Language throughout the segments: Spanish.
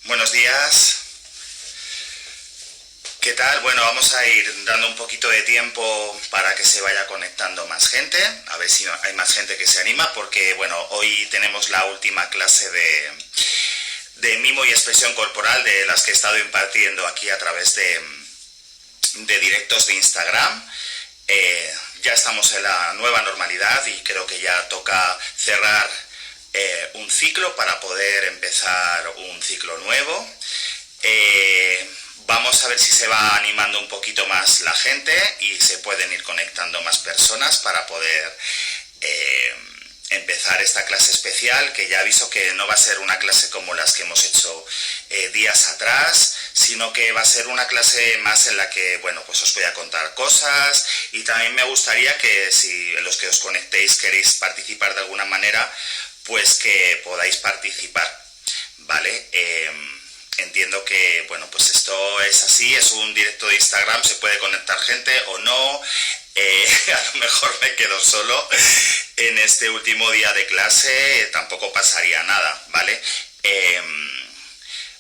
Buenos días. ¿Qué tal? Bueno, vamos a ir dando un poquito de tiempo para que se vaya conectando más gente, a ver si hay más gente que se anima, porque bueno, hoy tenemos la última clase de mimo y expresión corporal de las que he estado impartiendo aquí a través de directos de Instagram. Ya estamos en la nueva normalidad y creo que ya toca cerrar un ciclo para poder empezar un ciclo nuevo. Vamos a ver si se va animando un poquito más la gente y se pueden ir conectando más personas para poder empezar esta clase especial, que ya aviso que no va a ser una clase como las que hemos hecho días atrás, sino que va a ser una clase más en la que, bueno, pues os voy a contar cosas, y también me gustaría que si los que os conectéis queréis participar de alguna manera, pues que podáis participar, ¿vale? Entiendo que, bueno, pues esto es así, es un directo de Instagram, se puede conectar gente o no, a lo mejor me quedo solo en este último día de clase, tampoco pasaría nada, ¿vale?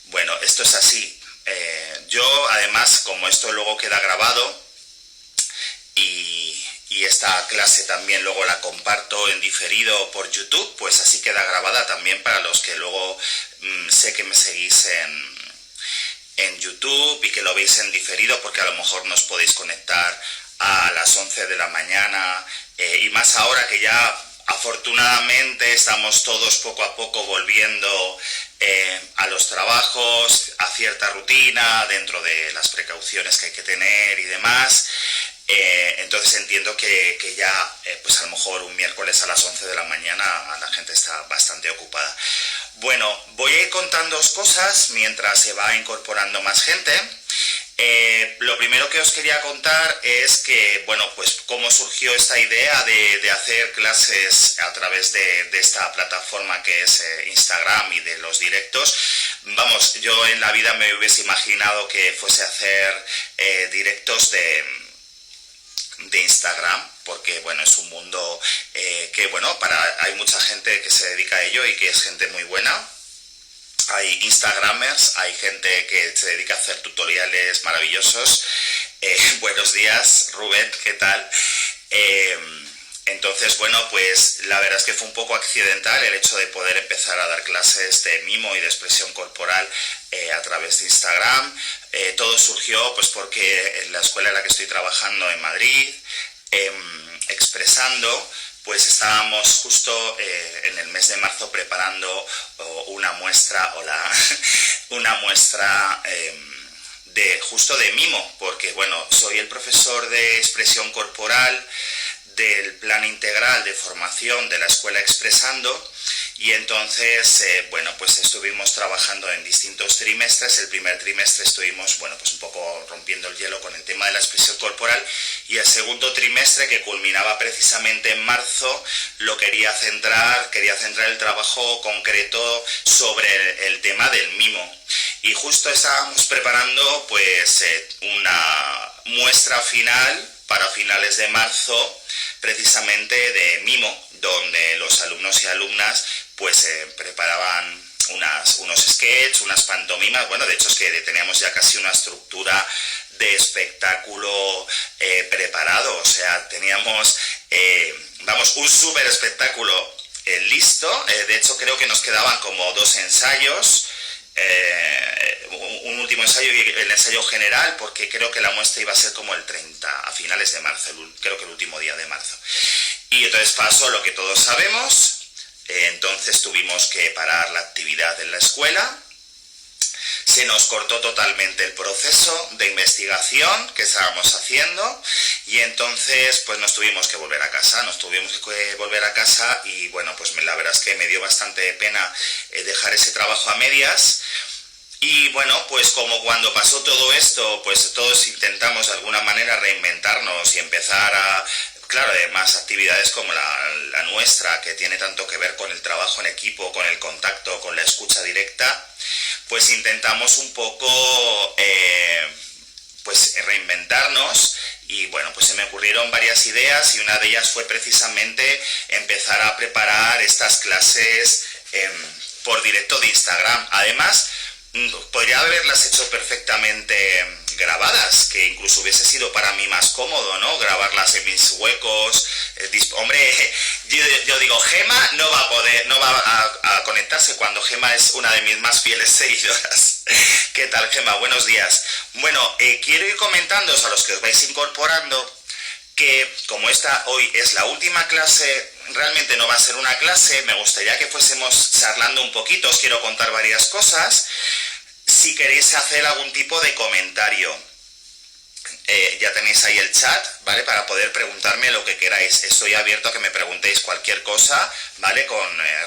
Bueno, esto es así. Yo, además, como esto luego queda grabado y esta clase también luego la comparto en diferido por YouTube, pues así queda grabada también para los que luego sé que me seguís en YouTube y que lo veis en diferido, porque a lo mejor no os podéis conectar a las 11 de la mañana y más ahora que ya afortunadamente estamos todos poco a poco volviendo a los trabajos, a cierta rutina dentro de las precauciones que hay que tener y demás. Entonces entiendo que ya pues a lo mejor un miércoles a las 11 de la mañana la gente está bastante ocupada. Bueno, voy a ir contándoos cosas mientras se va incorporando más gente. Lo primero que os quería contar es que, bueno, pues cómo surgió esta idea de hacer clases a través de esta plataforma que es Instagram y de los directos. Vamos, yo en la vida me hubiese imaginado que fuese a hacer directos de Instagram, porque bueno, es un mundo que bueno, hay mucha gente que se dedica a ello y que es gente muy buena. Hay Instagramers, hay gente que se dedica a hacer tutoriales maravillosos. Buenos días, Rubén, ¿qué tal? Entonces, bueno, pues la verdad es que fue un poco accidental el hecho de poder empezar a dar clases de mimo y de expresión corporal a través de Instagram. Todo surgió pues porque en la escuela en la que estoy trabajando en Madrid, Expresando, pues estábamos justo en el mes de marzo preparando una muestra, una muestra justo de mimo, porque bueno, soy el profesor de expresión corporal del plan integral de formación de la escuela Expresando, y entonces bueno, pues estuvimos trabajando en distintos trimestres. El primer trimestre estuvimos, bueno, pues un poco rompiendo el hielo con el tema de la expresión corporal, y el segundo trimestre, que culminaba precisamente en marzo, quería centrar el trabajo concreto sobre el tema del mimo. Y justo estábamos preparando pues una muestra final para finales de marzo, precisamente de mimo, donde los alumnos y alumnas pues preparaban unos sketches, unas pantomimas. Bueno, de hecho es que teníamos ya casi una estructura de espectáculo preparado, o sea, teníamos un súper espectáculo listo. De hecho creo que nos quedaban como 2 ensayos, un último ensayo y el ensayo general, porque creo que la muestra iba a ser como el 30, a finales de marzo, creo que el último día de marzo. Y entonces pasó lo que todos sabemos. Entonces tuvimos que parar la actividad en la escuela, se nos cortó totalmente el proceso de investigación que estábamos haciendo, y entonces pues nos tuvimos que volver a casa, y bueno, pues la verdad es que me dio bastante pena dejar ese trabajo a medias. Y bueno, pues como cuando pasó todo esto, pues todos intentamos de alguna manera reinventarnos y empezar a, claro, además actividades como la nuestra, que tiene tanto que ver con el trabajo en equipo, con el contacto, con la escucha directa, pues intentamos un poco pues reinventarnos. Y bueno, pues se me ocurrieron varias ideas, y una de ellas fue precisamente empezar a preparar estas clases por directo de Instagram. Además, podría haberlas hecho perfectamente grabadas, que incluso hubiese sido para mí más cómodo, ¿no? Grabarlas en mis huecos. Hombre, yo digo, Gema no va a poder, no va a conectarse cuando Gema es una de mis más fieles seguidoras. ¿Qué tal, Gema? Buenos días. Bueno, quiero ir comentándoos a los que os vais incorporando que como esta hoy es la última clase, realmente no va a ser una clase, me gustaría que fuésemos charlando un poquito, os quiero contar varias cosas. Si queréis hacer algún tipo de comentario, ya tenéis ahí el chat, ¿vale? Para poder preguntarme lo que queráis. Estoy abierto a que me preguntéis cualquier cosa, ¿vale?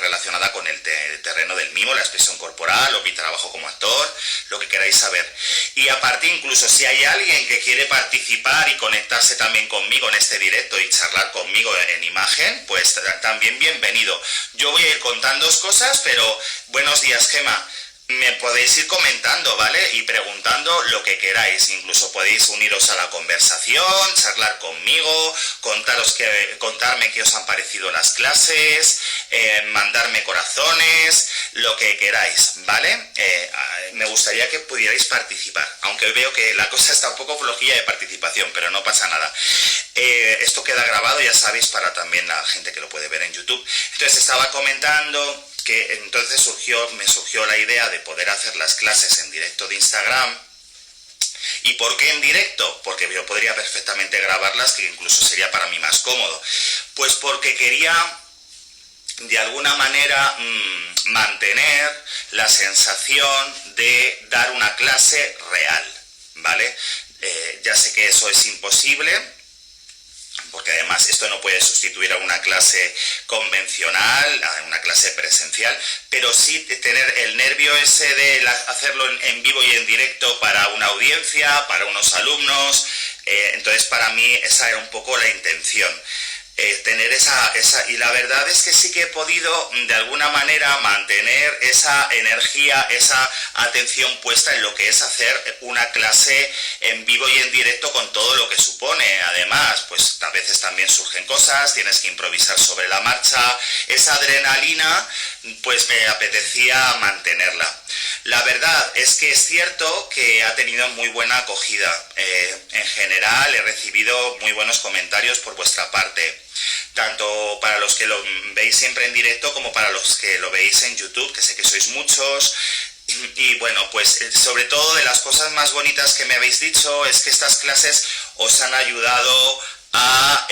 Relacionada con el terreno del mimo, la expresión corporal o mi trabajo como actor, lo que queráis saber. Y aparte, incluso si hay alguien que quiere participar y conectarse también conmigo en este directo y charlar conmigo en imagen, pues también bienvenido. Yo voy a ir contándoos cosas, pero buenos días, Gema. Me podéis ir comentando, ¿vale? Y preguntando lo que queráis. Incluso podéis uniros a la conversación, charlar conmigo, contarme qué os han parecido las clases, mandarme corazones, lo que queráis, ¿vale? Me gustaría que pudierais participar, aunque veo que la cosa está un poco flojilla de participación, pero no pasa nada. Esto queda grabado, ya sabéis, para también la gente que lo puede ver en YouTube. Entonces estaba comentando que entonces me surgió la idea de poder hacer las clases en directo de Instagram. ¿Y por qué en directo? Porque yo podría perfectamente grabarlas, que incluso sería para mí más cómodo. Pues porque quería, de alguna manera, mantener la sensación de dar una clase real, ¿vale? Ya sé que eso es imposible, porque además esto no puede sustituir a una clase convencional, a una clase presencial, pero sí tener el nervio ese de hacerlo en vivo y en directo para una audiencia, para unos alumnos. Entonces para mí esa era un poco la intención. Tener y la verdad es que sí que he podido de alguna manera mantener esa energía, esa atención puesta en lo que es hacer una clase en vivo y en directo con todo lo que supone. Además, pues a veces también surgen cosas, tienes que improvisar sobre la marcha. Esa adrenalina, pues me apetecía mantenerla. La verdad es que es cierto que ha tenido muy buena acogida. En general he recibido muy buenos comentarios por vuestra parte, tanto para los que lo veis siempre en directo como para los que lo veis en YouTube, que sé que sois muchos. Y bueno, pues sobre todo de las cosas más bonitas que me habéis dicho es que estas clases os han ayudado a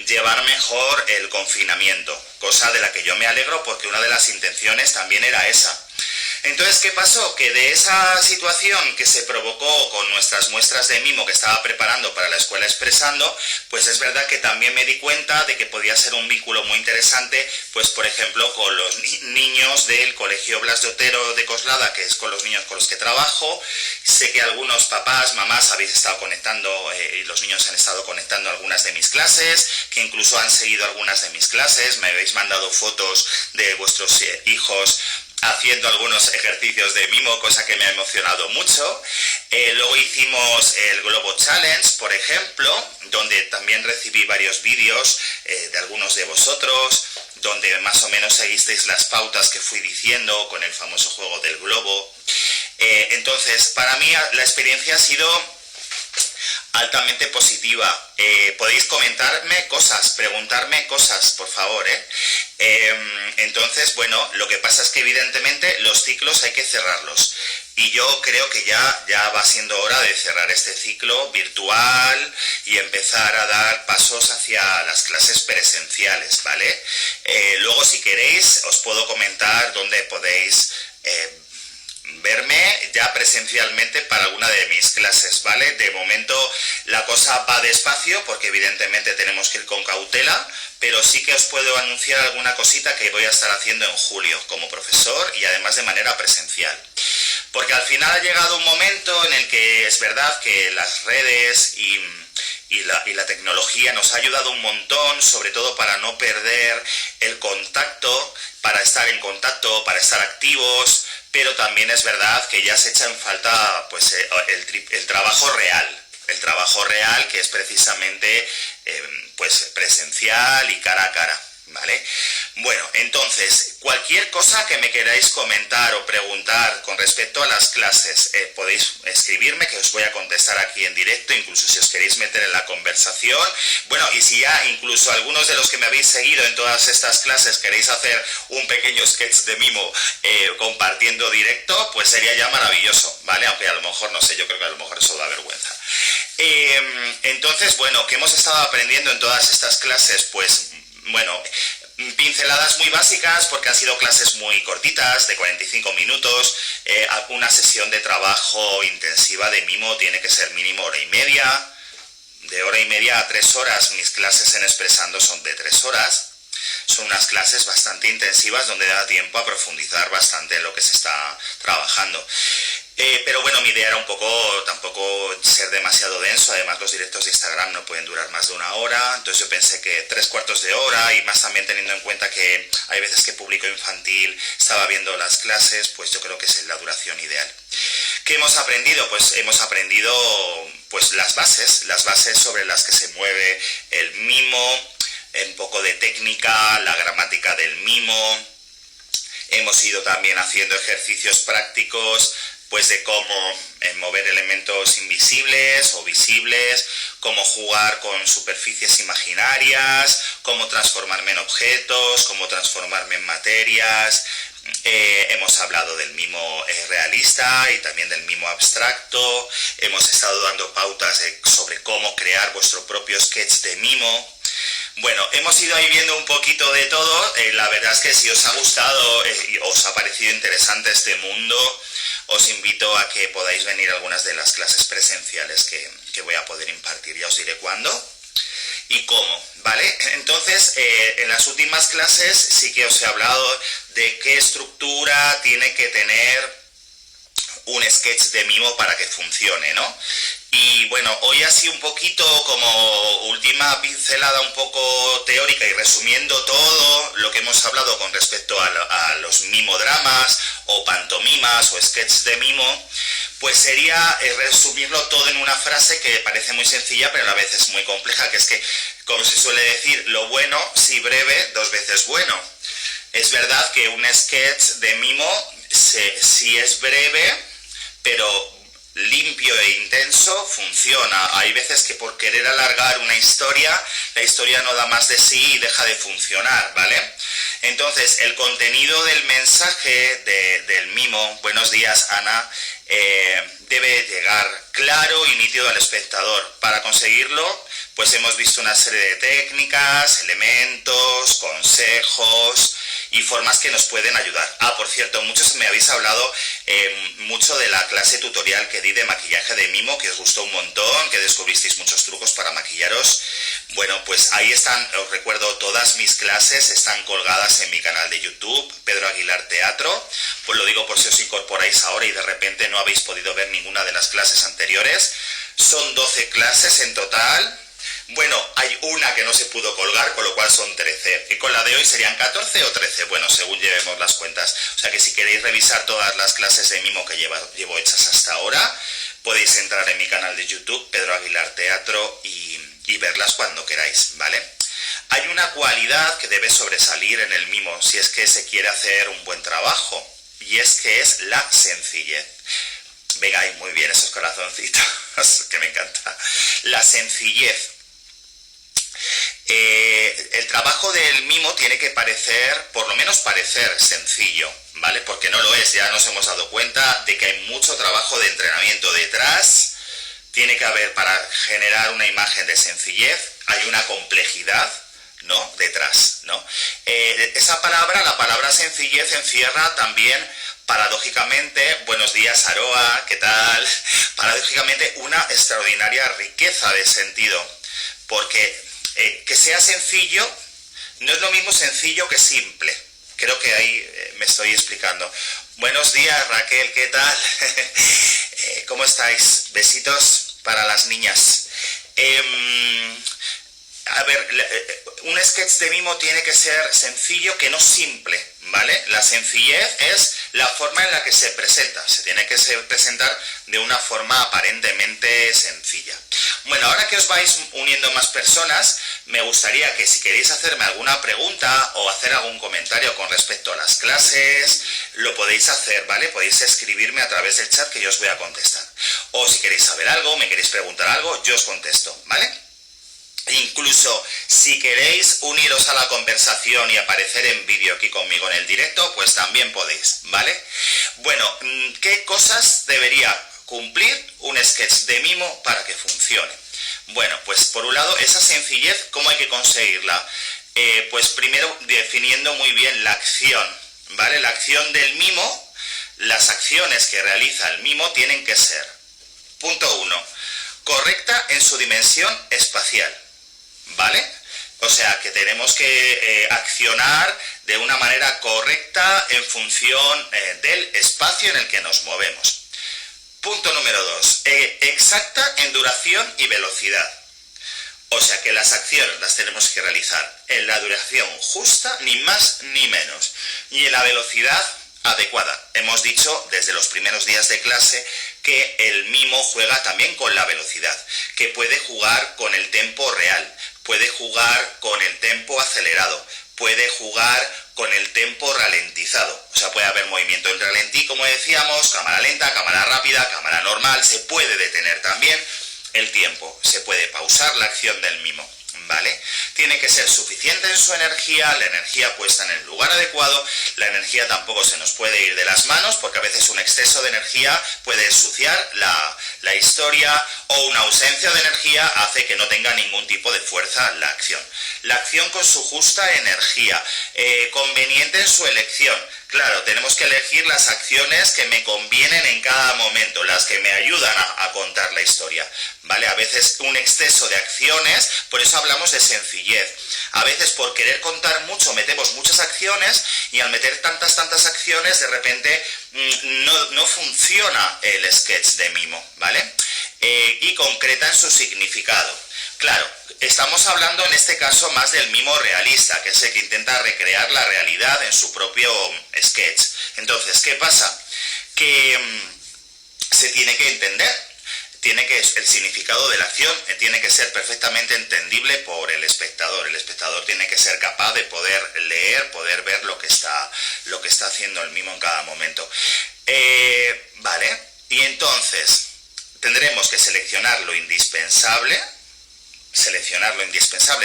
llevar mejor el confinamiento, cosa de la que yo me alegro porque una de las intenciones también era esa. Entonces, ¿qué pasó? Que de esa situación que se provocó con nuestras muestras de mimo que estaba preparando para la escuela Expresando, pues es verdad que también me di cuenta de que podía ser un vínculo muy interesante, pues por ejemplo con los niños del Colegio Blas de Otero de Coslada, que es con los niños con los que trabajo. Sé que algunos papás, mamás habéis estado conectando y los niños han estado conectando algunas de mis clases, que incluso han seguido algunas de mis clases, me habéis mandado fotos de vuestros hijos haciendo algunos ejercicios de mimo, cosa que me ha emocionado mucho. Luego hicimos el Globo Challenge, por ejemplo, donde también recibí varios vídeos de algunos de vosotros, donde más o menos seguisteis las pautas que fui diciendo con el famoso juego del globo. Entonces, para mí la experiencia ha sido altamente positiva. Podéis comentarme cosas, preguntarme cosas, por favor, entonces, bueno, lo que pasa es que evidentemente los ciclos hay que cerrarlos. Y yo creo que ya va siendo hora de cerrar este ciclo virtual y empezar a dar pasos hacia las clases presenciales, ¿vale? Luego, si queréis, os puedo comentar dónde podéis verme ya presencialmente para alguna de mis clases, ¿vale? De momento la cosa va despacio porque evidentemente tenemos que ir con cautela, pero sí que os puedo anunciar alguna cosita que voy a estar haciendo en julio como profesor y además de manera presencial. Porque al final ha llegado un momento en el que es verdad que las redes y la tecnología nos ha ayudado un montón, sobre todo para no perder el contacto, para estar en contacto, para estar activos, pero también es verdad que ya se echa en falta pues el trabajo real, que es precisamente pues presencial y cara a cara, ¿vale? Bueno, entonces, cualquier cosa que me queráis comentar o preguntar con respecto a las clases, podéis escribirme, que os voy a contestar aquí en directo, incluso si os queréis meter en la conversación. Bueno, y si ya incluso algunos de los que me habéis seguido en todas estas clases queréis hacer un pequeño sketch de mimo compartiendo directo, pues sería ya maravilloso, ¿vale? Aunque a lo mejor, no sé, yo creo que a lo mejor eso da vergüenza. Entonces, bueno, ¿qué hemos estado aprendiendo en todas estas clases? Pues, bueno, pinceladas muy básicas porque han sido clases muy cortitas, de 45 minutos, una sesión de trabajo intensiva de mimo tiene que ser mínimo hora y media, de hora y media a 3 horas, mis clases en Expresando son de 3 horas. Son unas clases bastante intensivas donde da tiempo a profundizar bastante en lo que se está trabajando. Pero bueno, mi idea era un poco, tampoco ser demasiado denso, además los directos de Instagram no pueden durar más de 1 hora, entonces yo pensé que 3/4 de hora, y más también teniendo en cuenta que hay veces que público infantil estaba viendo las clases, pues yo creo que es la duración ideal. ¿Qué hemos aprendido? Pues hemos aprendido pues las bases sobre las que se mueve el mimo, un poco de técnica, la gramática del mimo. Hemos ido también haciendo ejercicios prácticos pues de cómo mover elementos invisibles o visibles, cómo jugar con superficies imaginarias, cómo transformarme en objetos, cómo transformarme en materias. Hemos hablado del mimo realista y también del mimo abstracto. Hemos estado dando pautas sobre cómo crear vuestro propio sketch de mimo. Bueno, hemos ido ahí viendo un poquito de todo. La verdad es que si os ha gustado y os ha parecido interesante este mundo, os invito a que podáis venir a algunas de las clases presenciales que voy a poder impartir. Ya os diré cuándo y cómo, ¿vale? Entonces, en las últimas clases sí que os he hablado de qué estructura tiene que tener un sketch de mimo para que funcione, ¿no? Y bueno, hoy así un poquito como última pincelada un poco teórica y resumiendo todo lo que hemos hablado con respecto a los mimodramas o pantomimas o sketches de mimo, pues sería resumirlo todo en una frase que parece muy sencilla pero a la vez es muy compleja, que es que, como se suele decir, lo bueno, si breve, 2 veces bueno. Es verdad que un sketch de mimo, si es breve, pero limpio e intenso, funciona. Hay veces que por querer alargar una historia, la historia no da más de sí y deja de funcionar, ¿vale? Entonces, el contenido del mensaje del mimo, buenos días Ana, debe llegar claro y nítido al espectador. Para conseguirlo, pues hemos visto una serie de técnicas, elementos, consejos y formas que nos pueden ayudar. Por cierto, muchos me habéis hablado mucho de la clase tutorial que di de maquillaje de mimo, que os gustó un montón, que descubristeis muchos trucos para maquillaros. Bueno, pues ahí están, os recuerdo, todas mis clases están colgadas en mi canal de YouTube, Pedro Aguilar Teatro. Pues lo digo por si os incorporáis ahora y de repente no habéis podido ver ninguna de las clases anteriores. Son 12 clases en total. Bueno, hay una que no se pudo colgar, con lo cual son 13. Y con la de hoy serían 14 o 13, bueno, según llevemos las cuentas. O sea que si queréis revisar todas las clases de mimo que llevo hechas hasta ahora, podéis entrar en mi canal de YouTube, Pedro Aguilar Teatro, y verlas cuando queráis, ¿vale? Hay una cualidad que debe sobresalir en el mimo si es que se quiere hacer un buen trabajo, y es que es la sencillez. Venga, ahí, muy bien, esos corazoncitos, que me encanta. La sencillez. El trabajo del mimo tiene que parecer, por lo menos parecer sencillo, ¿vale? Porque no lo es, ya nos hemos dado cuenta de que hay mucho trabajo de entrenamiento detrás. Tiene que haber, para generar una imagen de sencillez, hay una complejidad, ¿no? Detrás, ¿no? Esa palabra, la palabra sencillez, encierra también, paradójicamente, buenos días Aroa, ¿qué tal? Paradójicamente una extraordinaria riqueza de sentido, porque que sea sencillo no es lo mismo sencillo que simple. Creo que ahí me estoy explicando. Buenos días Raquel, ¿qué tal? ¿Cómo estáis? Besitos para las niñas. A ver, un sketch de mimo tiene que ser sencillo, que no simple, ¿vale? La sencillez es la forma en la que se presenta. Se tiene que presentar de una forma aparentemente sencilla. Bueno, ahora que os vais uniendo más personas, Me gustaría que si queréis hacerme alguna pregunta o hacer algún comentario con respecto a las clases, lo podéis hacer, ¿vale? Podéis escribirme a través del chat que yo os voy a contestar. O si queréis saber algo, me queréis preguntar algo, yo os contesto, ¿vale? Incluso si queréis uniros a la conversación y aparecer en vídeo aquí conmigo en el directo, pues también podéis, ¿vale? Bueno, ¿qué cosas debería cumplir un sketch de mimo para que funcione? Bueno, pues por un lado, esa sencillez, ¿cómo hay que conseguirla? Pues primero definiendo muy bien la acción, ¿vale? La acción del mimo, las acciones que realiza el mimo tienen que ser, punto 1, correcta en su dimensión espacial, ¿vale? O sea, que tenemos que accionar de una manera correcta en función del espacio en el que nos movemos. Punto número 2, exacta en duración y velocidad. O sea que las acciones las tenemos que realizar en la duración justa, ni más ni menos, y en la velocidad adecuada. Hemos dicho desde los primeros días de clase que el mimo juega también con la velocidad, que puede jugar con el tempo real, puede jugar con el tempo acelerado, puede jugar con el tempo ralentizado. O sea, puede haber movimiento en ralentí, como decíamos, cámara lenta, cámara rápida, cámara normal, se puede detener también el tiempo, se puede pausar la acción del mimo, ¿vale? Tiene que ser suficiente en su energía, la energía puesta en el lugar adecuado, la energía tampoco se nos puede ir de las manos, porque a veces un exceso de energía puede ensuciar la historia, o una ausencia de energía hace que no tenga ningún tipo de fuerza la acción. La acción con su justa energía, conveniente en su elección. Claro, tenemos que elegir las acciones que me convienen en cada momento, las que me ayudan a contar la historia, ¿vale? A veces un exceso de acciones, por eso hablamos de sencillez. A veces por querer contar mucho metemos muchas acciones y al meter tantas acciones de repente no funciona el sketch de mimo, ¿vale? Y concreta en su significado. Claro, estamos hablando en este caso más del mimo realista, que es el que intenta recrear la realidad en su propio sketch. Entonces, ¿qué pasa? Que se tiene que entender, el significado de la acción tiene que ser perfectamente entendible por el espectador. El espectador tiene que ser capaz de poder leer, poder ver lo que está haciendo el mimo en cada momento. Vale, y entonces tendremos que seleccionar lo indispensable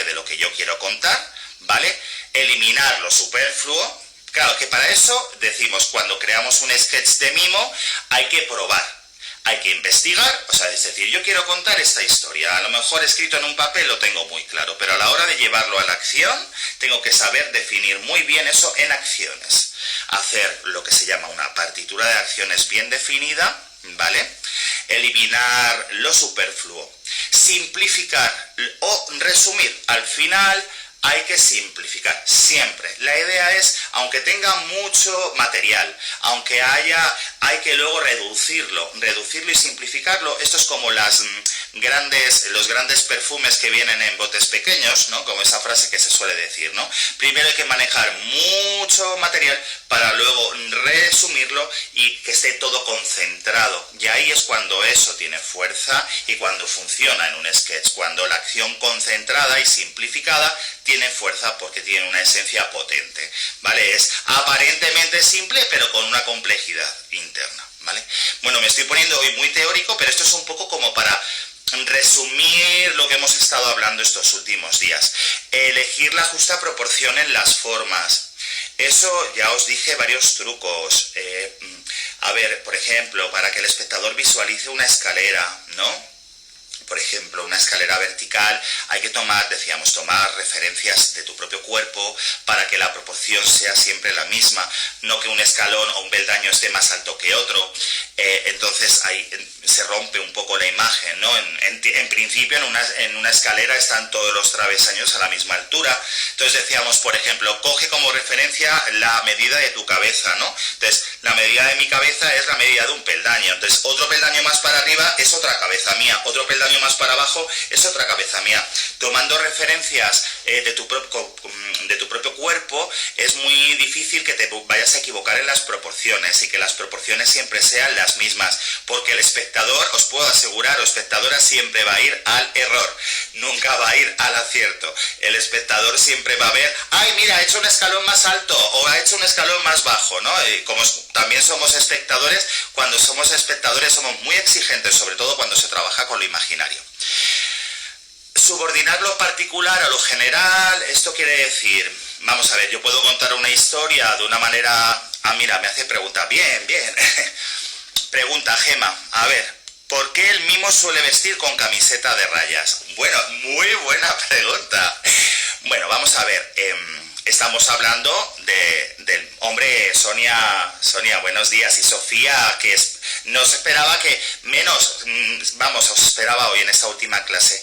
de lo que yo quiero contar, ¿vale? Eliminar lo superfluo. Claro que para eso decimos, cuando creamos un sketch de mimo, hay que probar, hay que investigar, o sea, es decir, yo quiero contar esta historia, a lo mejor escrito en un papel lo tengo muy claro, pero a la hora de llevarlo a la acción, tengo que saber definir muy bien eso en acciones. Hacer lo que se llama una partitura de acciones bien definida, ¿vale? Eliminar lo superfluo, simplificar o resumir. Al final hay que simplificar siempre. La idea es, aunque tenga mucho material, aunque hay que luego reducirlo y simplificarlo. Esto es como los grandes perfumes que vienen en botes pequeños, ¿no? Como esa frase que se suele decir, ¿no? Primero hay que manejar mucho material para luego resumirlo y que esté todo concentrado. Y ahí es cuando eso tiene fuerza y cuando funciona en un sketch, cuando la acción concentrada y simplificada tiene fuerza porque tiene una esencia potente, ¿vale? Es aparentemente simple, pero con una complejidad interna, ¿vale? Bueno, me estoy poniendo hoy muy teórico, pero esto es un poco como para resumir lo que hemos estado hablando estos últimos días. Elegir la justa proporción en las formas. Eso ya os dije varios trucos. A ver, por ejemplo, para que el espectador visualice una escalera, ¿no? Por ejemplo, una escalera vertical, hay que tomar referencias de tu propio cuerpo para que la proporción sea siempre la misma, no que un escalón o un peldaño esté más alto que otro. Entonces ahí se rompe un poco la imagen, ¿no? En principio en una escalera están todos los travesaños a la misma altura. Entonces decíamos, por ejemplo, coge como referencia la medida de tu cabeza, ¿no? Entonces la medida de mi cabeza es la medida de un peldaño. Entonces otro peldaño más para arriba es otra cabeza mía, otro peldaño peldaño más para abajo es otra cabeza mía. Tomando referencias de tu propio cuerpo, es muy difícil que te vayas a equivocar en las proporciones y que las proporciones siempre sean las mismas, porque el espectador, os puedo asegurar, o espectadora, siempre va a ir al error, nunca va a ir al acierto. El espectador siempre va a ver, ay, mira, ha hecho un escalón más alto o ha hecho un escalón más bajo, ¿no? Y como también somos espectadores, cuando somos espectadores somos muy exigentes, sobre todo cuando se trabaja con lo imaginario. Subordinar lo particular a lo general, esto quiere decir, vamos a ver, yo puedo contar una historia de una manera... Ah, mira, me hace pregunta, bien, bien. Pregunta, Gema, a ver, ¿por qué el mimo suele vestir con camiseta de rayas? Bueno, muy buena pregunta. Bueno, vamos a ver, estamos hablando del hombre, Sonia, buenos días, y Sofía, que no se esperaba que menos, vamos, os esperaba hoy en esta última clase.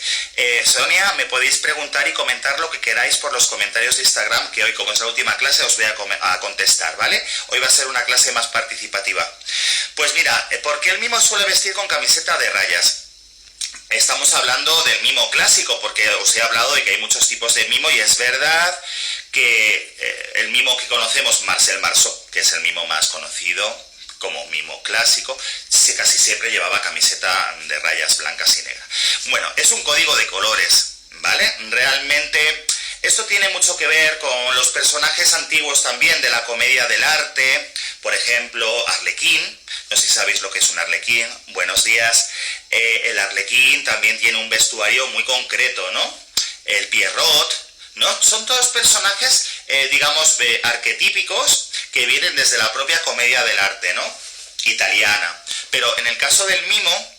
Sonia, me podéis preguntar y comentar lo que queráis por los comentarios de Instagram, que hoy, como es la última clase, os voy a contestar, ¿vale? Hoy va a ser una clase más participativa. Pues mira, ¿por qué el mimo suele vestir con camiseta de rayas? Estamos hablando del mimo clásico, porque os he hablado de que hay muchos tipos de mimo, y es verdad que el mimo que conocemos, Marcel Marceau, que es el mimo más conocido como mimo clásico, casi siempre llevaba camiseta de rayas blancas y negras. Bueno, es un código de colores, ¿vale? Realmente esto tiene mucho que ver con los personajes antiguos también de la comedia del arte, por ejemplo, Arlequín. No sé si sabéis lo que es un arlequín. Buenos días. El arlequín también tiene un vestuario muy concreto, ¿no? El Pierrot, ¿no? Son todos personajes, digamos, arquetípicos que vienen desde la propia comedia del arte, ¿no? Italiana. Pero en el caso del mimo,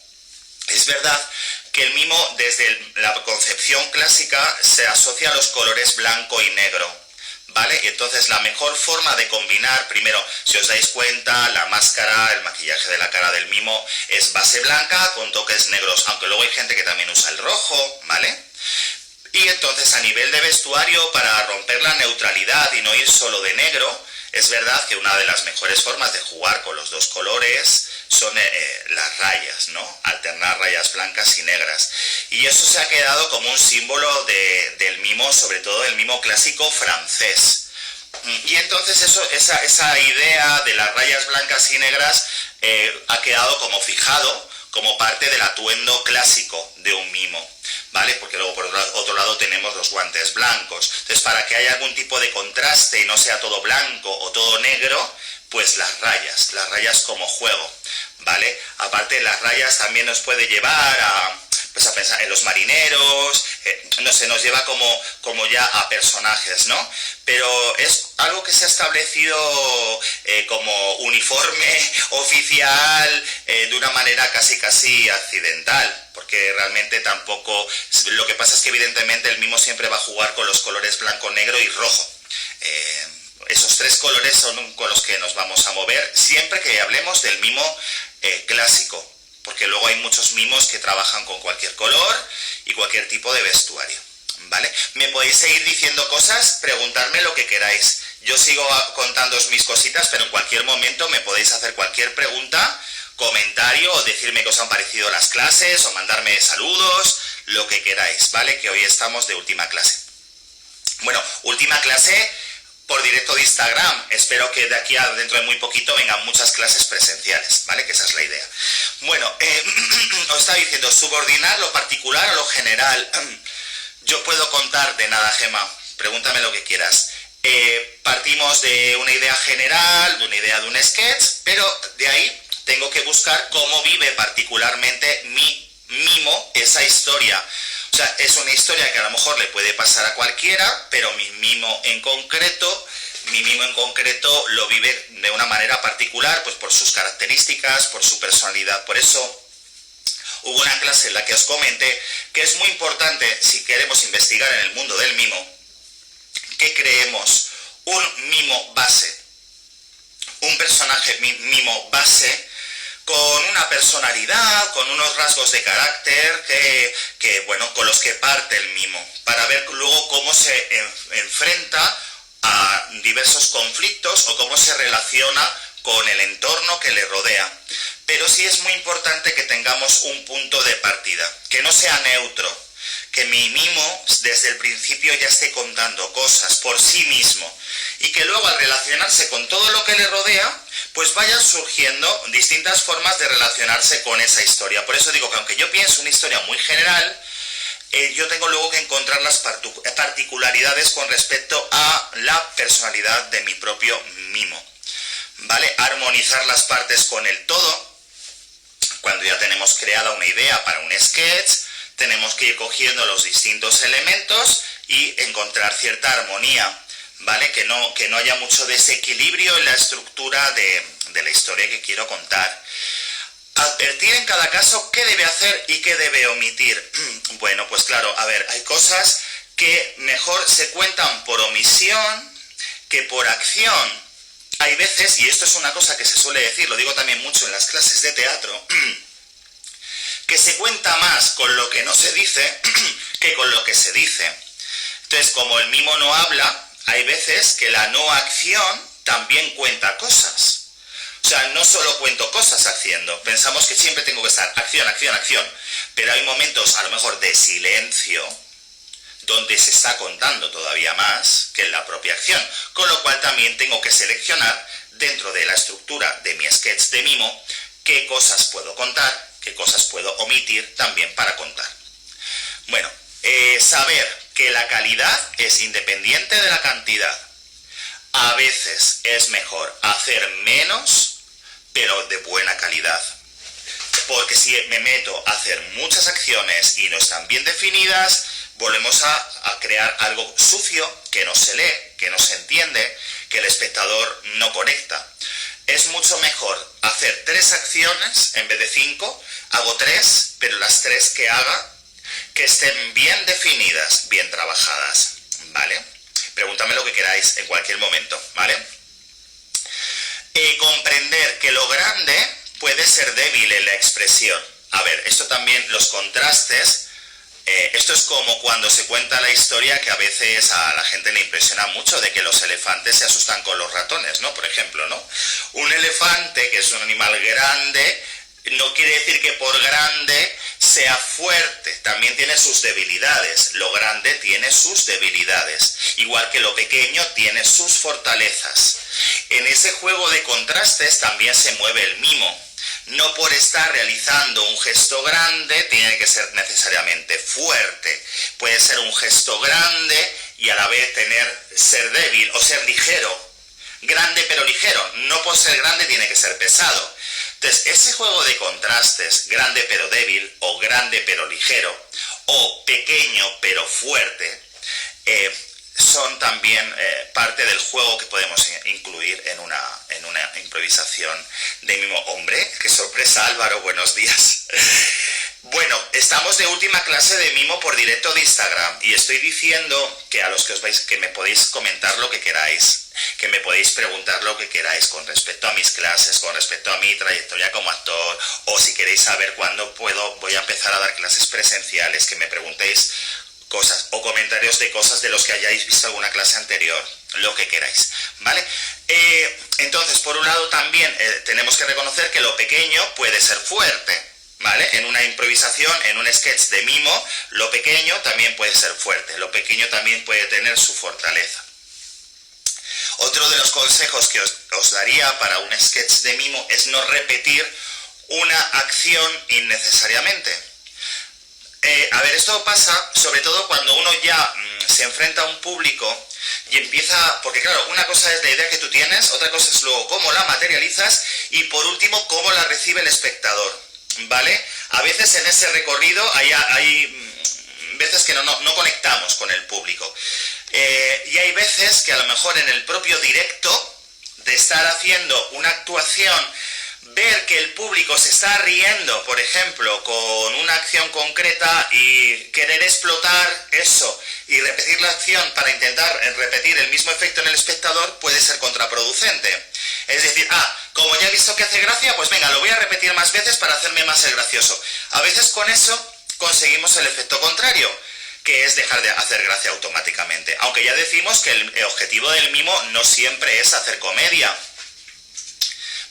es verdad que el mimo, desde la concepción clásica, se asocia a los colores blanco y negro, ¿vale? Y entonces la mejor forma de combinar, primero, si os dais cuenta, la máscara, el maquillaje de la cara del mimo es base blanca con toques negros, aunque luego hay gente que también usa el rojo, ¿vale? Y entonces a nivel de vestuario, para romper la neutralidad y no ir solo de negro, es verdad que una de las mejores formas de jugar con los dos colores son las rayas, ¿no? Alternar rayas blancas y negras. Y eso se ha quedado como un símbolo del mimo, sobre todo del mimo clásico francés. Y entonces esa idea de las rayas blancas y negras ha quedado como fijado como parte del atuendo clásico de un mimo, ¿vale? Porque luego por otro lado tenemos los guantes blancos. Entonces, para que haya algún tipo de contraste y no sea todo blanco o todo negro, pues las rayas como juego, ¿vale? Aparte, las rayas también nos puede llevar a pensar en los marineros, no sé, nos lleva como ya a personajes, ¿no? Pero es algo que se ha establecido como uniforme oficial de una manera casi accidental, porque realmente tampoco... Lo que pasa es que evidentemente el mimo siempre va a jugar con los colores blanco, negro y rojo. Esos tres colores son con los que nos vamos a mover siempre que hablemos del mimo clásico, porque luego hay muchos mimos que trabajan con cualquier color y cualquier tipo de vestuario, ¿vale? Me podéis seguir diciendo cosas, preguntarme lo que queráis. Yo sigo contándoos mis cositas, pero en cualquier momento me podéis hacer cualquier pregunta, comentario, o decirme qué os han parecido las clases, o mandarme saludos, lo que queráis, ¿vale? Que hoy estamos de última clase. Bueno, última clase por directo de Instagram. Espero que de aquí a dentro de muy poquito vengan muchas clases presenciales, ¿vale? Que esa es la idea. Bueno, os estaba diciendo, subordinar lo particular a lo general. Yo puedo contar de nada, Gema, pregúntame lo que quieras. Partimos de una idea general, de una idea de un sketch, pero de ahí tengo que buscar cómo vive particularmente mi mimo esa historia. O sea, es una historia que a lo mejor le puede pasar a cualquiera, pero mi mimo en concreto lo vive de una manera particular, pues por sus características, por su personalidad. Por eso hubo una clase en la que os comenté que es muy importante, si queremos investigar en el mundo del mimo, que creemos un mimo base, un personaje mimo base, con una personalidad, con unos rasgos de carácter bueno, con los que parte el mimo, para ver luego cómo se enfrenta a diversos conflictos o cómo se relaciona con el entorno que le rodea. pero sí es muy importante que tengamos un punto de partida, que no sea neutro, que mi mimo desde el principio ya esté contando cosas por sí mismo y que luego al relacionarse con todo lo que le rodea, pues vayan surgiendo distintas formas de relacionarse con esa historia. Por eso digo que aunque yo pienso una historia muy general, yo tengo luego que encontrar las particularidades con respecto a la personalidad de mi propio mimo, ¿vale? Armonizar las partes con el todo. Cuando ya tenemos creada una idea para un sketch, tenemos que ir cogiendo los distintos elementos y encontrar cierta armonía, ¿vale? Que no haya mucho desequilibrio en la estructura de la historia que quiero contar. Advertir en cada caso qué debe hacer y qué debe omitir. Bueno, pues claro, a ver, hay cosas que mejor se cuentan por omisión que por acción. Hay veces, y esto es una cosa que se suele decir, lo digo también mucho en las clases de teatro, que se cuenta más con lo que no se dice que con lo que se dice. Entonces, como el mimo no habla, hay veces que la no acción también cuenta cosas. O sea, no solo cuento cosas haciendo, pensamos que siempre tengo que estar acción, acción, acción, pero hay momentos a lo mejor de silencio donde se está contando todavía más que en la propia acción, con lo cual también tengo que seleccionar dentro de la estructura de mi sketch de mimo qué cosas puedo contar, qué cosas puedo omitir también para contar. Bueno, saber que la calidad es independiente de la cantidad. A veces es mejor hacer menos, pero de buena calidad. Porque si me meto a hacer muchas acciones y no están bien definidas, volvemos a crear algo sucio, que no se lee, que no se entiende, que el espectador no conecta. Es mucho mejor hacer 3 acciones en vez de 5, hago 3, pero las 3 que haga, que estén bien definidas, bien trabajadas, ¿vale? Pregúntame lo que queráis en cualquier momento, ¿vale? Comprender que lo grande puede ser débil en la expresión. A ver, esto también, los contrastes, esto es como cuando se cuenta la historia que a veces a la gente le impresiona mucho de que los elefantes se asustan con los ratones, ¿no? Por ejemplo, ¿no? Un elefante, que es un animal grande, no quiere decir que por grande sea fuerte, también tiene sus debilidades. Lo grande tiene sus debilidades, igual que lo pequeño tiene sus fortalezas. En ese juego de contrastes también se mueve el mimo. No por estar realizando un gesto grande tiene que ser necesariamente fuerte. Puede ser un gesto grande y a la vez ser débil o ser ligero. Grande pero ligero. No por ser grande tiene que ser pesado. Entonces, ese juego de contrastes, grande pero débil, o grande pero ligero, o pequeño pero fuerte, son también parte del juego que podemos incluir en una improvisación de mimo. Hombre, qué sorpresa, Álvaro, buenos días. Bueno, estamos de última clase de mimo por directo de Instagram y estoy diciendo que a los que os vais, que me podéis comentar lo que queráis, que me podéis preguntar lo que queráis con respecto a mis clases, con respecto a mi trayectoria como actor, o si queréis saber cuándo voy a empezar a dar clases presenciales, que me preguntéis cosas o comentarios de cosas de los que hayáis visto alguna clase anterior, lo que queráis, ¿vale? Entonces, por un lado también tenemos que reconocer que lo pequeño puede ser fuerte, ¿vale? En una improvisación, en un sketch de mimo, lo pequeño también puede ser fuerte, lo pequeño también puede tener su fortaleza. Otro de los consejos que os daría para un sketch de mimo es no repetir una acción innecesariamente. A ver, esto pasa sobre todo cuando uno ya se enfrenta a un público y empieza, porque claro, una cosa es la idea que tú tienes, otra cosa es luego cómo la materializas y por último cómo la recibe el espectador, ¿vale? A veces en ese recorrido hay veces que no conectamos con el público y hay veces que a lo mejor en el propio directo de estar haciendo una actuación, ver que el público se está riendo, por ejemplo, con una acción concreta y querer explotar eso y repetir la acción para intentar repetir el mismo efecto en el espectador puede ser contraproducente. Es decir, como ya he visto que hace gracia, pues venga, lo voy a repetir más veces para hacerme más el gracioso. A veces con eso conseguimos el efecto contrario, que es dejar de hacer gracia automáticamente. Aunque ya decimos que el objetivo del mimo no siempre es hacer comedia,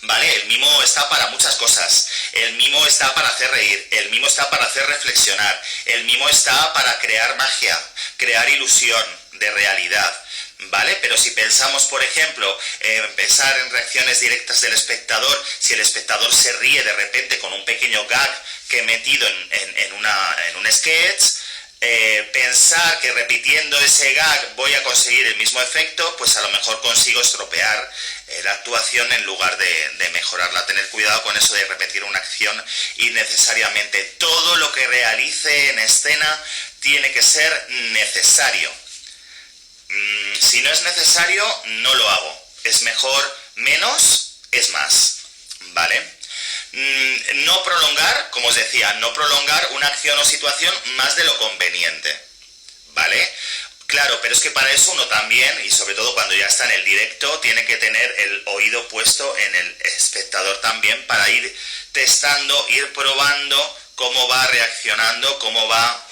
¿vale? El mimo está para muchas cosas. El mimo está para hacer reír, el mimo está para hacer reflexionar, el mimo está para crear magia, crear ilusión de realidad, ¿vale? Pero si pensamos, por ejemplo, en pensar en reacciones directas del espectador, si el espectador se ríe de repente con un pequeño gag que he metido en un sketch, pensar que repitiendo ese gag voy a conseguir el mismo efecto, pues a lo mejor consigo estropear la actuación en lugar de mejorarla. Tener cuidado con eso de repetir una acción innecesariamente. Todo lo que realice en escena tiene que ser necesario. Si no es necesario, no lo hago. Es mejor menos, es más, ¿vale? No prolongar, como os decía, no prolongar una acción o situación más de lo conveniente, ¿vale? Claro, pero es que para eso uno también, y sobre todo cuando ya está en el directo, tiene que tener el oído puesto en el espectador también para ir testando, ir probando cómo va reaccionando, cómo va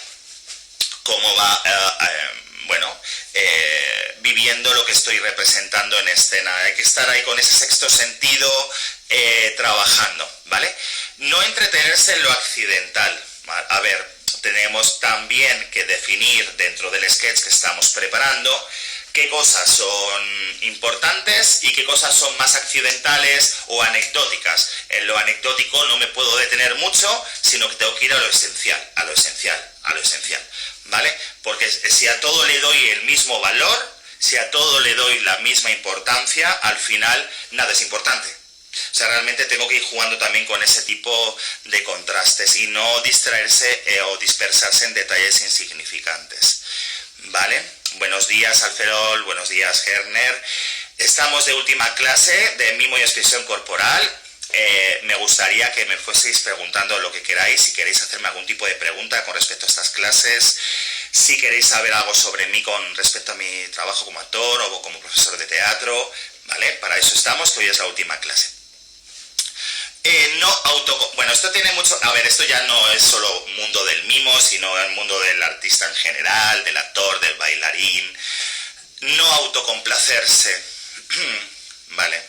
viviendo lo que estoy representando en escena. Hay que estar ahí con ese sexto sentido trabajando, ¿vale? No entretenerse en lo accidental. A ver, tenemos también que definir dentro del sketch que estamos preparando qué cosas son importantes y qué cosas son más accidentales o anecdóticas. En lo anecdótico no me puedo detener mucho, sino que tengo que ir a lo esencial, ¿vale? Porque si a todo le doy el mismo valor, si a todo le doy la misma importancia, al final nada es importante. O sea, realmente tengo que ir jugando también con ese tipo de contrastes y no distraerse o dispersarse en detalles insignificantes, ¿vale? Buenos días, Alferol, buenos días, Herner. Estamos de última clase de mimo y expresión corporal. Me gustaría que me fueseis preguntando lo que queráis, si queréis hacerme algún tipo de pregunta con respecto a estas clases, si queréis saber algo sobre mí con respecto a mi trabajo como actor o como profesor de teatro, ¿vale? Para eso estamos, que hoy es la última clase. Bueno, esto tiene mucho... A ver, esto ya no es solo mundo del mimo, sino el mundo del artista en general, del actor, del bailarín. No autocomplacerse, ¿vale?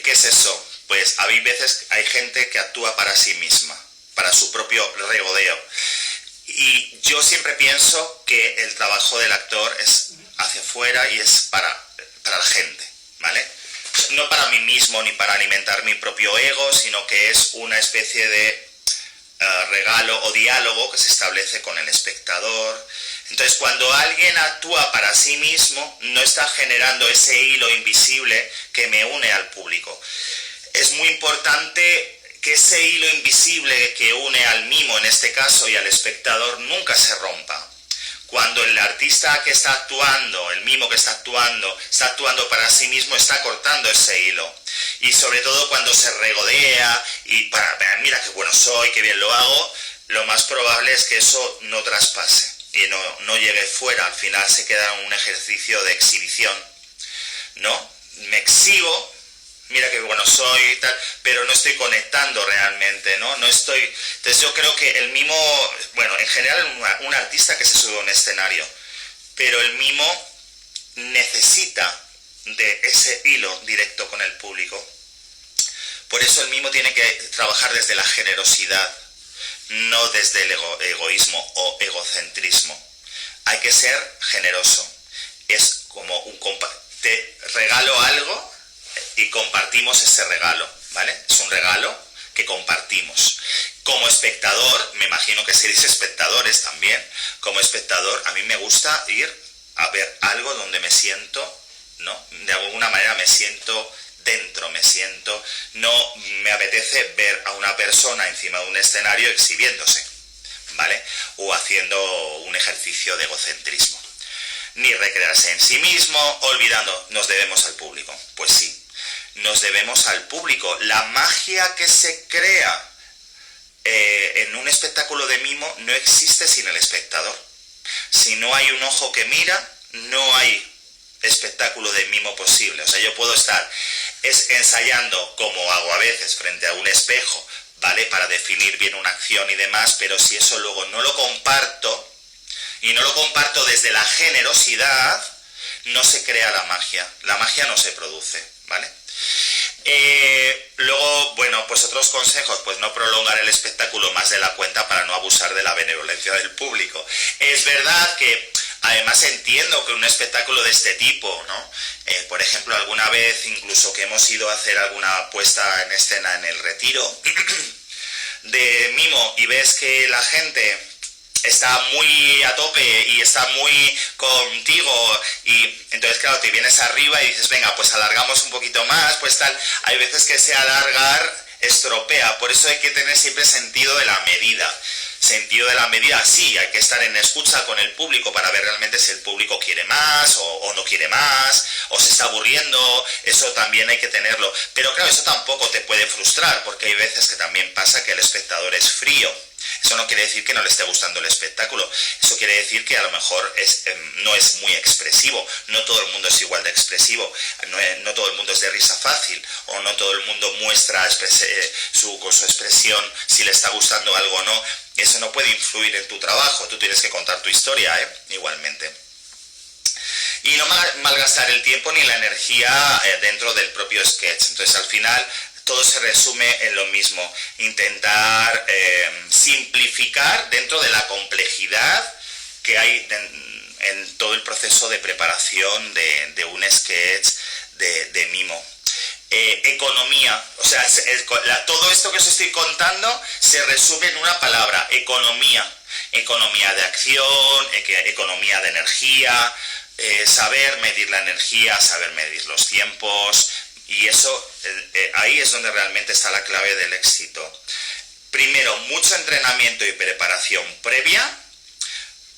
¿Qué es eso? Pues hay veces, hay gente que actúa para sí misma, para su propio regodeo. Y yo siempre pienso que el trabajo del actor es hacia afuera y es para la gente, ¿vale? No para mí mismo ni para alimentar mi propio ego, sino que es una especie de regalo o diálogo que se establece con el espectador. Entonces, cuando alguien actúa para sí mismo, no está generando ese hilo invisible que me une al público. Es muy importante que ese hilo invisible que une al mimo, en este caso, y al espectador, nunca se rompa. Cuando el artista que está actuando, el mimo que está actuando para sí mismo, está cortando ese hilo. Y sobre todo cuando se regodea y mira qué bueno soy, qué bien lo hago, lo más probable es que eso no traspase y no llegue fuera. Al final se queda en un ejercicio de exhibición, ¿no? Me exhibo, mira qué bueno soy y tal, pero no estoy conectando realmente, ¿no? Entonces yo creo que el mimo, bueno, en general un artista que se sube a un escenario, pero el mimo necesita de ese hilo directo con el público. Por eso el mimo tiene que trabajar desde la generosidad, no desde el egoísmo o egocentrismo. Hay que ser generoso. Es como te regalo algo y compartimos ese regalo, ¿vale? Es un regalo que compartimos. Como espectador, me imagino que seréis espectadores también, como espectador a mí me gusta ir a ver algo donde me siento, ¿no? De alguna manera me siento dentro, no me apetece ver a una persona encima de un escenario exhibiéndose, ¿vale? O haciendo un ejercicio de egocentrismo. Ni recrearse en sí mismo, olvidando, nos debemos al público. Pues sí, nos debemos al público. La magia que se crea en un espectáculo de mimo no existe sin el espectador. Si no hay un ojo que mira, no hay espectáculo de mimo posible. O sea, yo puedo estar ensayando, como hago a veces, frente a un espejo, ¿vale? Para definir bien una acción y demás, pero si eso luego no lo comparto, y no lo comparto desde la generosidad, no se crea la magia no se produce, ¿vale? pues otros consejos, pues no prolongar el espectáculo más de la cuenta para no abusar de la benevolencia del público. Es verdad que además entiendo que un espectáculo de este tipo, ¿no? Por ejemplo, alguna vez incluso que hemos ido a hacer alguna puesta en escena en el Retiro de mimo y ves que la gente está muy a tope y está muy contigo y entonces claro, te vienes arriba y dices, venga, pues alargamos un poquito más, pues tal. Hay veces que ese alargar estropea, por eso hay que tener siempre sentido de la medida. Sentido de la medida, sí, hay que estar en escucha con el público para ver realmente si el público quiere más o no quiere más, o se está aburriendo, eso también hay que tenerlo. Pero claro, eso tampoco te puede frustrar, porque hay veces que también pasa que el espectador es frío. Eso no quiere decir que no le esté gustando el espectáculo, eso quiere decir que a lo mejor no es muy expresivo, no todo el mundo es igual de expresivo, no todo el mundo es de risa fácil, o no todo el mundo muestra con su expresión si le está gustando algo o no. Eso no puede influir en tu trabajo, tú tienes que contar tu historia, igualmente. Y no malgastar el tiempo ni la energía dentro del propio sketch. Entonces al final todo se resume en lo mismo, intentar simplificar dentro de la complejidad que hay en todo el proceso de preparación de un sketch de mimo. Economía, o sea, todo esto que os estoy contando se resume en una palabra, economía. Economía de acción, economía de energía, saber medir la energía, saber medir los tiempos, y eso, ahí es donde realmente está la clave del éxito. Primero, mucho entrenamiento y preparación previa,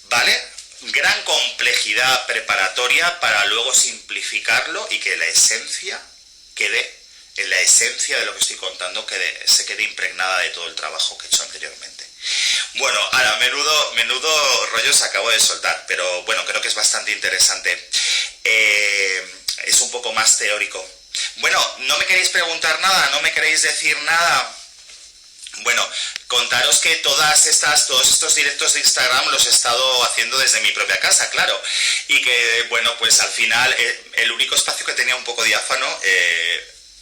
¿vale? Gran complejidad preparatoria para luego simplificarlo y que la esencia quede, en la esencia de lo que estoy contando, se quede impregnada de todo el trabajo que he hecho anteriormente. Bueno, ahora, menudo rollo os acabo de soltar, pero bueno, creo que es bastante interesante. Es un poco más teórico. Bueno, ¿no me queréis preguntar nada? ¿No me queréis decir nada? Bueno, contaros que todos estos directos de Instagram los he estado haciendo desde mi propia casa, claro. Y que, bueno, pues al final el único espacio que tenía un poco diáfano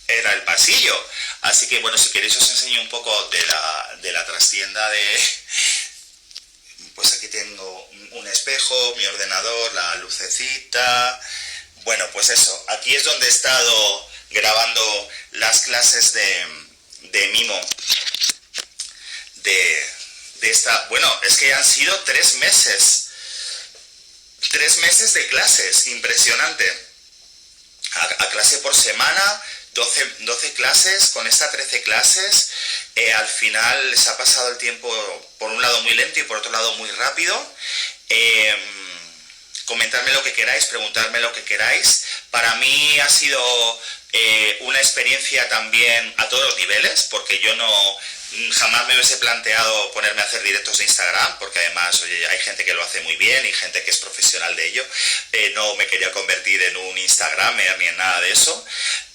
era el pasillo. Así que, bueno, si queréis os enseño un poco de la trastienda de... Pues aquí tengo un espejo, mi ordenador, la lucecita... Bueno, pues eso, aquí es donde he estado grabando las clases de mimo de esta... Bueno, es que han sido 3 meses. 3 meses de clases, impresionante. A clase por semana, 12 clases, con estas 13 clases, al final les ha pasado el tiempo por un lado muy lento y por otro lado muy rápido. Comentadme lo que queráis, preguntadme lo que queráis. Para mí ha sido una experiencia también a todos los niveles, porque yo jamás me hubiese planteado ponerme a hacer directos de Instagram, porque además, oye, hay gente que lo hace muy bien y gente que es profesional de ello. No me quería convertir en un Instagramer ni en nada de eso,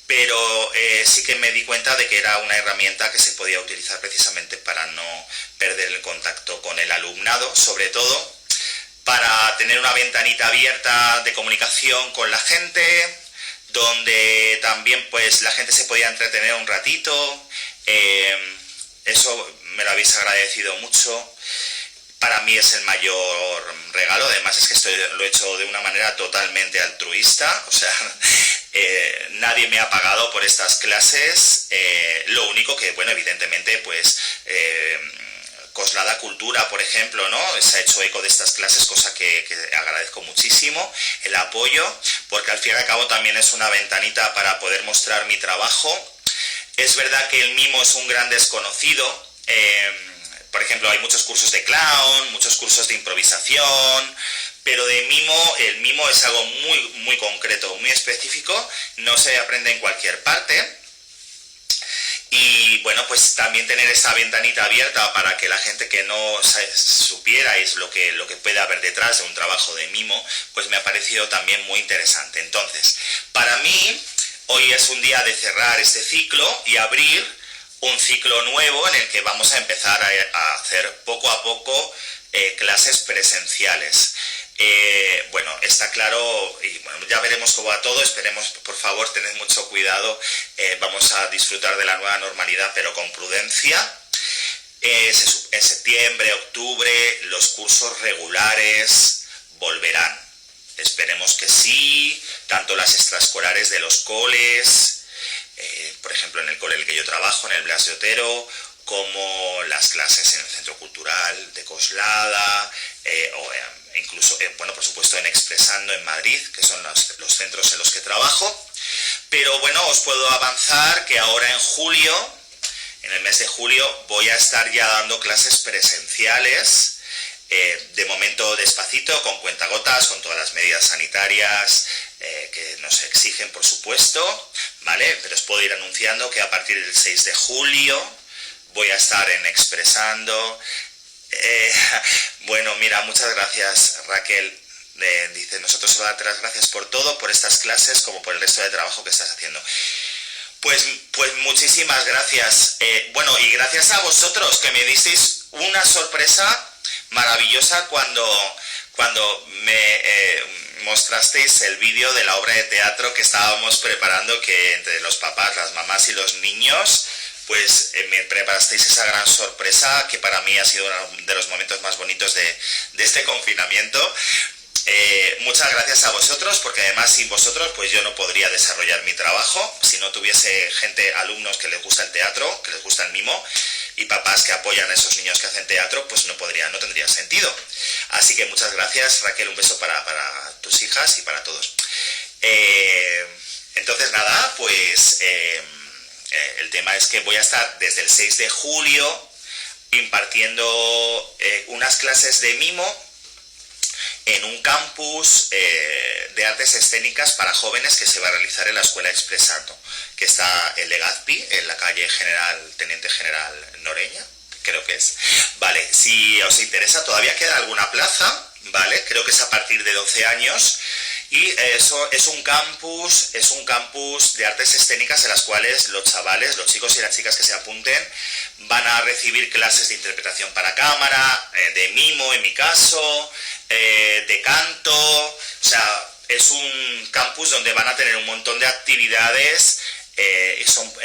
pero sí que me di cuenta de que era una herramienta que se podía utilizar precisamente para no perder el contacto con el alumnado, sobre todo para tener una ventanita abierta de comunicación con la gente, donde también pues la gente se podía entretener un ratito. Eso me lo habéis agradecido mucho. Para mí es el mayor regalo, además es que lo he hecho de una manera totalmente altruista, o sea, nadie me ha pagado por estas clases. Lo único que, bueno, evidentemente pues... Coslada Cultura, por ejemplo, ¿no? Se ha hecho eco de estas clases, cosa que agradezco muchísimo, el apoyo, porque al fin y al cabo también es una ventanita para poder mostrar mi trabajo. Es verdad que el mimo es un gran desconocido. Por ejemplo, hay muchos cursos de clown, muchos cursos de improvisación, pero el mimo es algo muy, muy concreto, muy específico, no se aprende en cualquier parte. Y bueno, pues también tener esa ventanita abierta para que la gente que no supierais lo que puede haber detrás de un trabajo de mimo, pues me ha parecido también muy interesante. Entonces, para mí, hoy es un día de cerrar este ciclo y abrir un ciclo nuevo en el que vamos a empezar a hacer poco a poco clases presenciales. Bueno, está claro y bueno, ya veremos cómo va todo, esperemos por favor tened mucho cuidado, vamos a disfrutar de la nueva normalidad pero con prudencia. En septiembre, octubre los cursos regulares volverán, esperemos que sí, tanto las extraescolares de los coles, por ejemplo en el cole en el que yo trabajo, en el Blas de Otero, como las clases en el Centro Cultural de Coslada, o incluso, bueno, por supuesto en Expresando en Madrid, que son los centros en los que trabajo. Pero bueno, os puedo avanzar que ahora en julio, en el mes de julio, voy a estar ya dando clases presenciales, de momento despacito, con cuentagotas, con todas las medidas sanitarias que nos exigen, por supuesto, ¿vale? Pero os puedo ir anunciando que a partir del 6 de julio voy a estar en Expresando. Bueno, mira, muchas gracias, Raquel. Dice, nosotros os damos las gracias por todo, por estas clases, como por el resto de trabajo que estás haciendo. Pues muchísimas gracias. Bueno, y gracias a vosotros, que me disteis una sorpresa maravillosa cuando me mostrasteis el vídeo de la obra de teatro que estábamos preparando, que entre los papás, las mamás y los niños, pues me preparasteis esa gran sorpresa que para mí ha sido uno de los momentos más bonitos de este confinamiento. Muchas gracias a vosotros, porque además sin vosotros pues yo no podría desarrollar mi trabajo. Si no tuviese gente, alumnos que les gusta el teatro, que les gusta el mimo, y papás que apoyan a esos niños que hacen teatro, pues no tendría sentido. Así que muchas gracias, Raquel, un beso para tus hijas y para todos. Entonces nada, pues el tema es que voy a estar desde el 6 de julio impartiendo unas clases de mimo en un campus de artes escénicas para jóvenes que se va a realizar en la Escuela Expresando, que está en Legazpi, en la calle Teniente General Noreña, creo que es. Vale, si os interesa, todavía queda alguna plaza, ¿vale? Creo que es a partir de 12 años. Y eso es un campus de artes escénicas en las cuales los chavales, los chicos y las chicas que se apunten van a recibir clases de interpretación para cámara, de mimo en mi caso, de canto. O sea, es un campus donde van a tener un montón de actividades,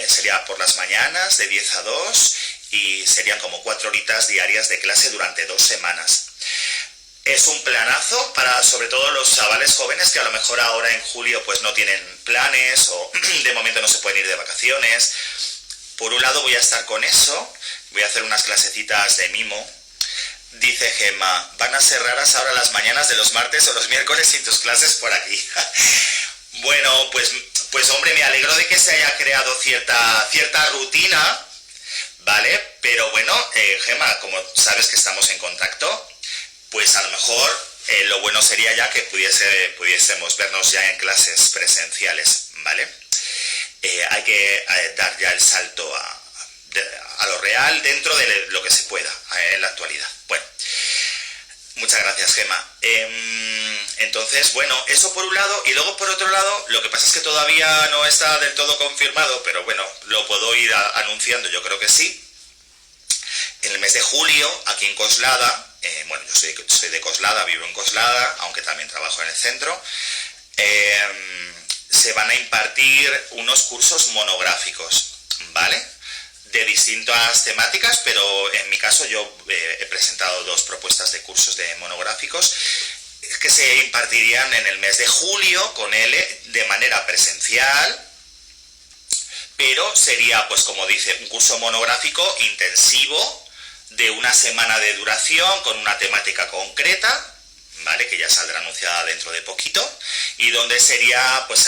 sería por las mañanas de 10 a 2 y serían como 4 horitas diarias de clase durante 2 semanas. Es un planazo para sobre todo los chavales jóvenes que a lo mejor ahora en julio pues no tienen planes o de momento no se pueden ir de vacaciones. Por un lado voy a estar con eso, voy a hacer unas clasecitas de mimo. Dice Gemma, van a ser raras ahora las mañanas de los martes o los miércoles sin tus clases por aquí. Bueno, pues hombre, me alegro de que se haya creado cierta rutina, ¿vale? Pero bueno, Gemma, como sabes que estamos en contacto, pues a lo mejor lo bueno sería ya que pudiésemos vernos ya en clases presenciales, ¿vale? Hay que dar ya el salto a lo real dentro de lo que se pueda en la actualidad. Bueno, muchas gracias, Gemma. Entonces, bueno, eso por un lado, y luego por otro lado, lo que pasa es que todavía no está del todo confirmado, pero bueno, lo puedo ir anunciando, yo creo que sí. En el mes de julio, aquí en Coslada, bueno, yo soy de Coslada, vivo en Coslada, aunque también trabajo en el centro, se van a impartir unos cursos monográficos, ¿vale? De distintas temáticas, pero en mi caso yo he presentado 2 propuestas de cursos de monográficos que se impartirían en el mes de julio con L de manera presencial, pero sería, pues como dice, un curso monográfico intensivo de 1 semana de duración con una temática concreta, ¿vale? Que ya saldrá anunciada dentro de poquito, y donde sería pues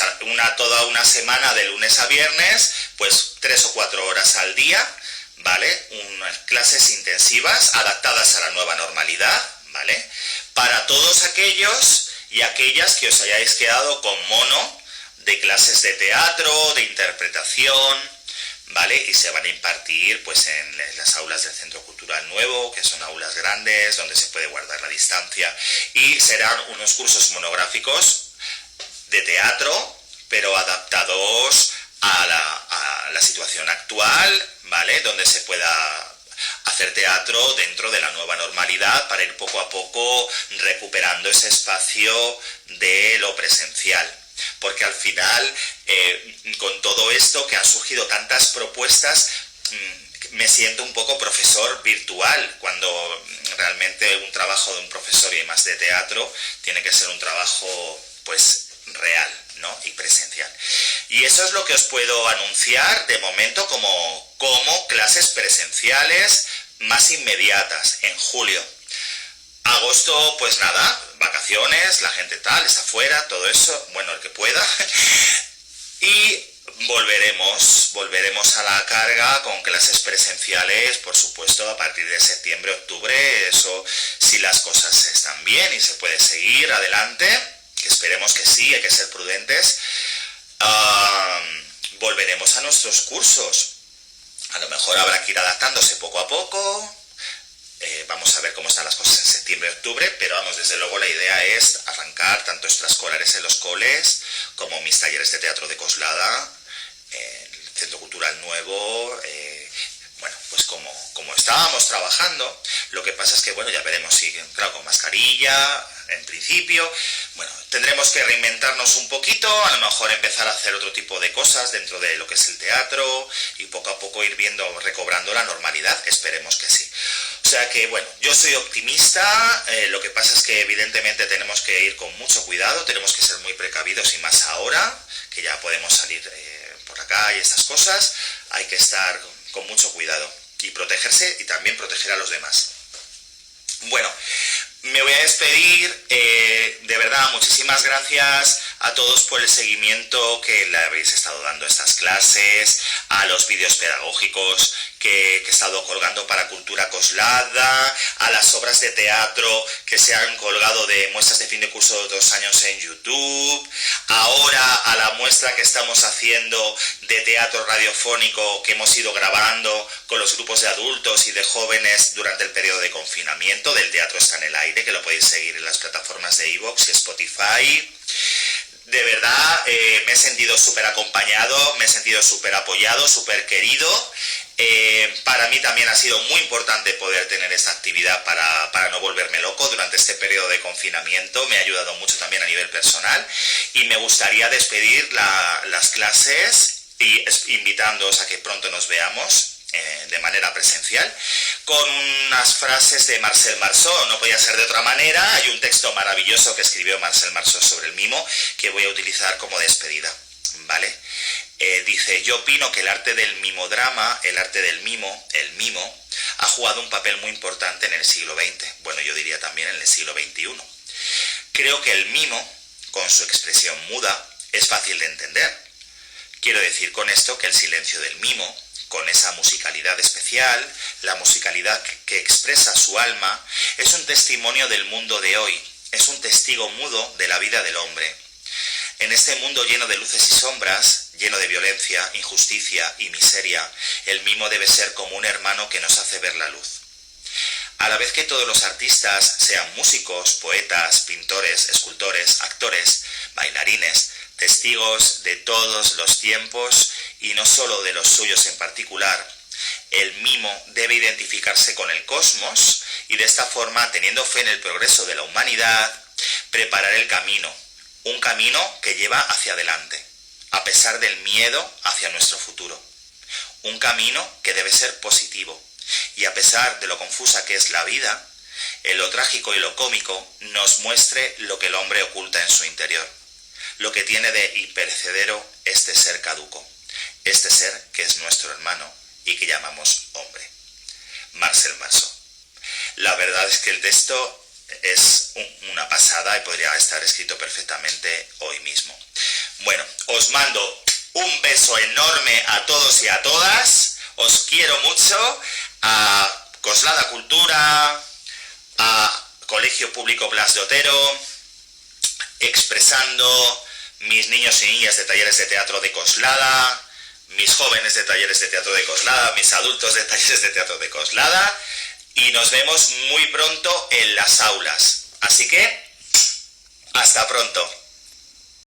toda una semana de lunes a viernes, pues 3 o 4 horas al día, ¿vale? Unas clases intensivas adaptadas a la nueva normalidad, ¿vale? Para todos aquellos y aquellas que os hayáis quedado con mono de clases de teatro, de interpretación, ¿vale? Y se van a impartir pues en las aulas del Centro Cultural Nuevo, que son aulas grandes donde se puede guardar la distancia, y serán unos cursos monográficos de teatro, pero adaptados a la situación actual, ¿vale? Donde se pueda hacer teatro dentro de la nueva normalidad para ir poco a poco recuperando ese espacio de lo presencial. Porque al final, con todo esto que han surgido tantas propuestas, me siento un poco profesor virtual, cuando realmente un trabajo de un profesor y más de teatro tiene que ser un trabajo pues real, ¿no? Y presencial. Y eso es lo que os puedo anunciar de momento como clases presenciales más inmediatas en julio. Agosto, pues nada, vacaciones, la gente tal, está fuera, todo eso, bueno, el que pueda. Y volveremos a la carga con clases presenciales, por supuesto, a partir de septiembre, octubre, eso si las cosas están bien y se puede seguir adelante, que esperemos que sí, hay que ser prudentes. Volveremos a nuestros cursos. A lo mejor habrá que ir adaptándose poco a poco. Vamos a ver cómo están las cosas en septiembre, octubre, pero vamos, desde luego la idea es arrancar tanto extraescolares en los coles como mis talleres de teatro de Coslada, el Centro Cultural Nuevo, bueno, pues como estábamos trabajando. Lo que pasa es que, bueno, ya veremos si, claro, con mascarilla, en principio, bueno, tendremos que reinventarnos un poquito, a lo mejor empezar a hacer otro tipo de cosas dentro de lo que es el teatro y poco a poco ir viendo, recobrando la normalidad, esperemos que sí. O sea que, bueno, yo soy optimista, lo que pasa es que evidentemente tenemos que ir con mucho cuidado, tenemos que ser muy precavidos y más ahora, que ya podemos salir por la calle, estas cosas, hay que estar con mucho cuidado y protegerse y también proteger a los demás. Bueno, me voy a despedir, de verdad, muchísimas gracias a todos por el seguimiento que le habéis estado dando a estas clases, a los vídeos pedagógicos que he estado colgando para Cultura Coslada, a las obras de teatro que se han colgado de muestras de fin de curso de 2 años en YouTube, ahora a la muestra que estamos haciendo de teatro radiofónico que hemos ido grabando con los grupos de adultos y de jóvenes durante el periodo de confinamiento del Teatro Está en el Aire, que lo podéis seguir en las plataformas de iVoox y Spotify. De verdad, me he sentido súper acompañado, me he sentido súper apoyado, súper querido. Para mí también ha sido muy importante poder tener esta actividad para no volverme loco durante este periodo de confinamiento. Me ha ayudado mucho también a nivel personal y me gustaría despedir las clases y invitándoos a que pronto nos veamos de manera presencial, con unas frases de Marcel Marceau. No podía ser de otra manera. Hay un texto maravilloso que escribió Marcel Marceau sobre el mimo que voy a utilizar como despedida, ¿vale? Dice: yo opino que el arte del mimodrama, el arte del mimo, el mimo, ha jugado un papel muy importante en el siglo XX, bueno, yo diría también en el siglo XXI. Creo que el mimo, con su expresión muda, es fácil de entender. Quiero decir con esto que el silencio del mimo, con esa musicalidad especial, la musicalidad que expresa su alma, es un testimonio del mundo de hoy, es un testigo mudo de la vida del hombre. En este mundo lleno de luces y sombras, lleno de violencia, injusticia y miseria, el mimo debe ser como un hermano que nos hace ver la luz. A la vez que todos los artistas, sean músicos, poetas, pintores, escultores, actores, bailarines, testigos de todos los tiempos y no solo de los suyos en particular, el mimo debe identificarse con el cosmos y de esta forma, teniendo fe en el progreso de la humanidad, preparar el camino, un camino que lleva hacia adelante, a pesar del miedo hacia nuestro futuro. Un camino que debe ser positivo y a pesar de lo confusa que es la vida, en lo trágico y lo cómico nos muestre lo que el hombre oculta en su interior, lo que tiene de imperecedero este ser caduco, este ser que es nuestro hermano y que llamamos hombre. Marcel Marceau. La verdad es que el texto es una pasada y podría estar escrito perfectamente hoy mismo. Bueno, os mando un beso enorme a todos y a todas, os quiero mucho, a Coslada Cultura, a Colegio Público Blas de Otero, expresando mis niños y niñas de talleres de teatro de Coslada, mis jóvenes de talleres de teatro de Coslada, mis adultos de talleres de teatro de Coslada, y nos vemos muy pronto en las aulas. Así que, hasta pronto.